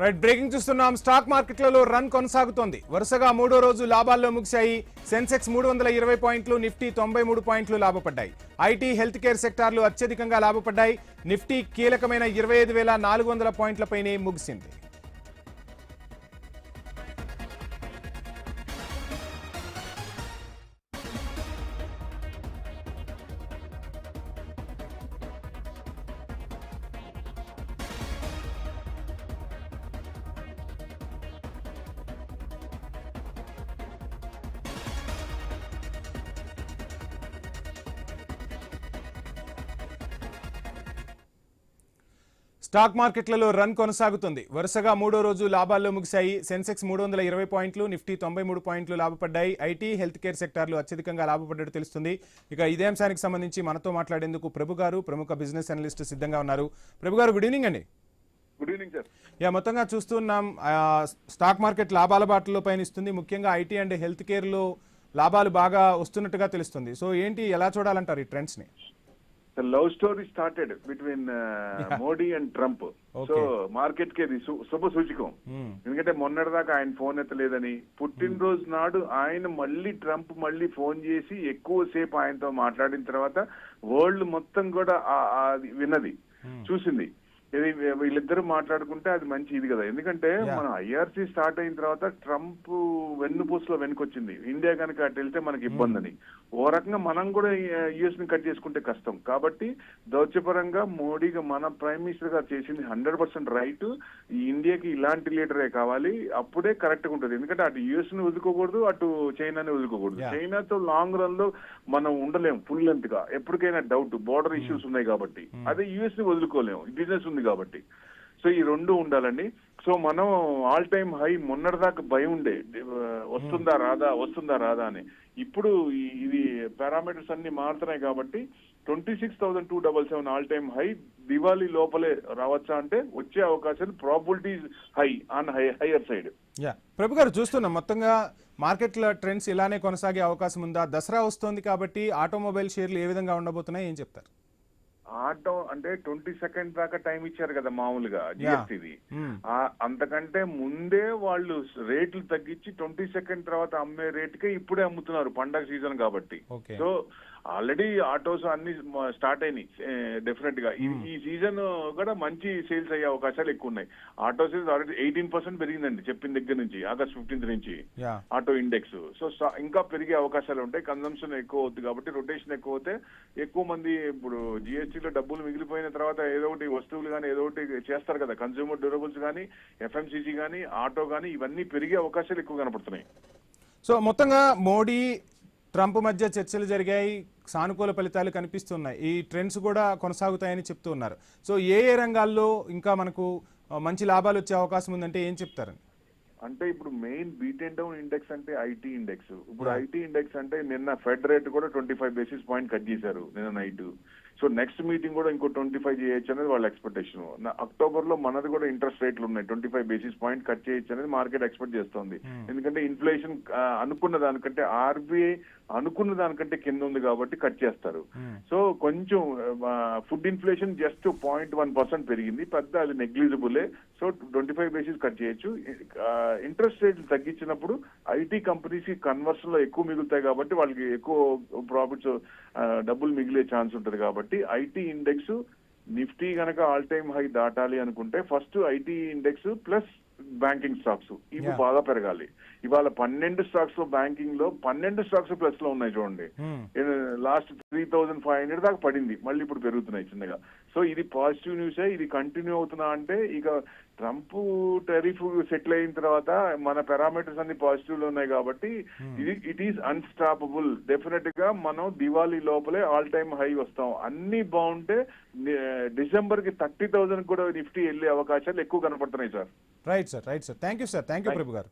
Right breaking చూస్తున్నాం. Stock మార్కెట్లలో run కొనసాగుతోంది. వరుసగా మూడో రోజు లాభాల్లో ముగిశాయి. సెన్సెక్స్ 320 పాయింట్లు, నిఫ్టీ 93 పాయింట్లు లాభపడ్డాయి. ఐటీ, హెల్త్ కేర్ సెక్టార్లు అత్యధికంగా లాభపడ్డాయి. నిఫ్టీ కీలకమైన 25,400 పాయింట్లపైనే ముగిసింది. స్టాక్ మార్కెట్లలో రన్ కొనసాగుతుంది. వరుసగా మూడో రోజు లాభాల్లో ముగిశాయి. సెన్సెక్స్ 320 పాయింట్లు, నిఫ్టీ 93 పాయింట్లు లాభపడ్డాయి. ఐటీ, హెల్త్ కేర్ సెక్టార్లు అత్యధికంగా లాభపడ్డట్టు తెలుస్తుంది. ఇక ఇదే అంశానికి సంబంధించి మనతో మాట్లాడేందుకు ప్రభు గారు, ప్రముఖ బిజినెస్ అనలిస్ట్ సిద్ధంగా ఉన్నారు. ప్రభు గారు, గుడ్ ఈవినింగ్ అండి. Good evening sir. మొత్తంగా చూస్తున్నాం స్టాక్ మార్కెట్ లాభాల బాటలో పయనిస్తుంది. ముఖ్యంగా ఐటీ అండ్ హెల్త్ కేర్లో లాభాలు బాగా వస్తున్నట్టుగా తెలుస్తుంది. సో ఏంటి, ఎలా చూడాలంటారు ఈ ట్రెండ్స్ ని? Love story started between Modi and Trump. So market కి శుభ సూచకం. ఎందుకంటే మొన్నటిదాకా ఆయన ఫోన్ ఎత్తలేదని, పుట్టినరోజు నాడు ఆయన ట్రంప్ మళ్ళీ ఫోన్ చేసి ఎక్కువసేపు ఆయనతో మాట్లాడిన తర్వాత వరల్డ్ మొత్తం కూడా విన్నది, చూసింది. ఇది వీళ్ళిద్దరు మాట్లాడుకుంటే అది మంచి ఇది కదా. ఎందుకంటే మన ఐఆర్సీ స్టార్ట్ అయిన తర్వాత ట్రంప్ వెన్నుపూసలో వెనుకొచ్చింది. ఇండియా కనుక అటు వెళ్తే మనకి ఇబ్బంది అని. ఓ రకంగా మనం కూడా యుఎస్ ని కట్ చేసుకుంటే కష్టం. కాబట్టి దౌత్యపరంగా మోడీగా మన ప్రైమ్ మినిస్టర్ గారు చేసింది 100% రైట్. ఈ ఇండియాకి ఇలాంటి లీడరే కావాలి, అప్పుడే కరెక్ట్ గా ఉంటుంది. ఎందుకంటే అటు యుఎస్ ని వదులుకోకూడదు, అటు చైనాని వదులుకోకూడదు. చైనాతో లాంగ్ రన్ లో మనం ఉండలేం ఫుల్ లెంత్ గా. ఎప్పటికైనా డౌట్, బోర్డర్ ఇష్యూస్ ఉన్నాయి కాబట్టి. అదే యుఎస్ ని వదులుకోలేము, బిజినెస్ ఉంది కాబట్టి. సో ఈ రెండు ఉండాలండి. సో మనం ఆల్ టైమ్ హై, మొన్నటిదాకా భయం ఉండే వస్తుందా రాదా అని. ఇప్పుడు ఇది పారామీటర్స్ అన్ని మారుతున్నాయి కాబట్టి 26,277 ఆల్ టైమ్ హై. దివాళీ లోపలే రావచ్చా అంటే వచ్చే అవకాశాలు, probability high on higher side. Prabhu గారు, చూస్తున్నాం మొత్తంగా మార్కెట్ల ట్రెండ్స్ ఇలానే కొనసాగే అవకాశం ఉందా? దసరా వస్తోంది కాబట్టి ఆటోమొబైల్ షేర్లు ఏ విధంగా ఉండబోతున్నాయి, ఏం చెప్తారు? ఆటో అంటే 22nd దాకా టైం ఇచ్చారు కదా మామూలుగా జిఎస్టీది. అంతకంటే ముందే వాళ్ళు రేట్లు తగ్గించి 22nd తర్వాత అమ్మే రేటుకే ఇప్పుడే అమ్ముతున్నారు, పండగ సీజన్ కాబట్టి. సో ఆల్రెడీ ఆటోస్ అన్ని స్టార్ట్ అయినాయి. డెఫినెట్ గా ఈ సీజన్ కూడా మంచి సేల్స్ అయ్యే అవకాశాలు ఎక్కువ ఉన్నాయి. ఆటో సేల్స్ ఆల్రెడీ 18% పెరిగిందండి చెప్పిన దగ్గర నుంచి, ఆగస్ట్ 15th నుంచి ఆటో ఇండెక్స్. సో ఇంకా పెరిగే అవకాశాలు ఉంటాయి. కన్సంప్షన్ ఎక్కువ అవుతుంది కాబట్టి, రొటేషన్ ఎక్కువ అవుతే ఎక్కువ మంది ఇప్పుడు జిఎస్టీలో డబ్బులు మిగిలిపోయిన తర్వాత ఏదో ఒకటి వస్తువులు కానీ ఏదో ఒకటి చేస్తారు కదా, కన్స్యూమర్ డ్యూరబుల్స్ కానీ, ఎఫ్ఎంసీజీ కానీ, ఆటో కానీ, ఇవన్నీ పెరిగే అవకాశాలు ఎక్కువ కనపడుతున్నాయి. సో మొత్తంగా మోడీ ట్రంప్ మధ్య చర్చలు జరిగాయి, సానుకూల ఫలితాలు కనిపిస్తున్నాయి. ఈ ట్రెండ్స్ కూడా కొనసాగుతాయని చెప్తూ ఉన్నారు. సో ఏ రంగాల్లో ఇంకా మనకు మంచి లాభాలు వచ్చే అవకాశం ఉందంటే ఏం చెప్తారండి? అంటే ఇప్పుడు main beat and down index అంటే ఐటీ ఇండెక్స్. ఇప్పుడు ఐటీ ఇండెక్స్ అంటే నిన్న ఫెడ్ రేట్ కూడా 25 బేసిస్ పాయింట్ కట్ చేశారు నిన్న నైట్. సో నెక్స్ట్ మీటింగ్ కూడా ఇంకో 25 చేయొచ్చు అనేది వాళ్ళ ఎక్స్పెక్టేషన్. అక్టోబర్ లో మనది కూడా ఇంట్రెస్ట్ రేట్లు ఉన్నాయి, 25 బేసిస్ పాయింట్ కట్ చేయొచ్చు అనేది మార్కెట్ ఎక్స్పెక్ట్ చేస్తోంది. ఎందుకంటే ఇన్ఫ్లేషన్ అనుకున్న దానికంటే, ఆర్బీఐ అనుకున్న దానికంటే కింద ఉంది కాబట్టి కట్ చేస్తారు. సో కొంచెం ఫుడ్ ఇన్ఫ్లేషన్ జస్ట్ 0.1% పెరిగింది, పెద్ద అది నెగ్లిజిబులే. సో 25 బేసిస్ కట్ చేయొచ్చు. ఇంట్రెస్ట్ రేట్లు తగ్గించినప్పుడు ఐటీ కంపెనీస్ కి కన్వర్షన్ లో ఎక్కువ మిగులుతాయి కాబట్టి వాళ్ళకి ఎక్కువ ప్రాఫిట్స్, డబ్బులు మిగిలే ఛాన్స్ ఉంటుంది. కాబట్టి ఐటీ ఇండెక్స్, నిఫ్టీ గనక ఆల్ టైమ్ హై దాటాలి అనుకుంటే first IT index plus banking stocks ఇవి బాగా పెరగాలి. ఇవాళ 12 స్టాక్స్ లో, బ్యాంకింగ్ లో 12 స్టాక్స్ ప్లస్ లో ఉన్నాయి చూడండి. లాస్ట్ 3,500 దాకా పడింది, మళ్ళీ ఇప్పుడు పెరుగుతున్నాయి చిన్నగా. సో ఇది పాజిటివ్ న్యూసే. ఇది కంటిన్యూ అవుతున్నా అంటే ఇక ట్రంప్ టెరిఫ్ సెటిల్ అయిన తర్వాత మన పారామీటర్స్ అన్ని పాజిటివ్ లో ఉన్నాయి కాబట్టి ఇట్ ఈస్ అన్స్టాపబుల్. డెఫినెట్ గా మనం దివాళీ లోపలే ఆల్ టైమ్ హై వస్తాం. అన్ని బాగుంటే డిసెంబర్ కి 30,000 కూడా నిఫ్టీ వెళ్లే అవకాశాలు ఎక్కువ కనపడుతున్నాయి sir. Right sir. Thank you sir. Thank you Prabhu గారు.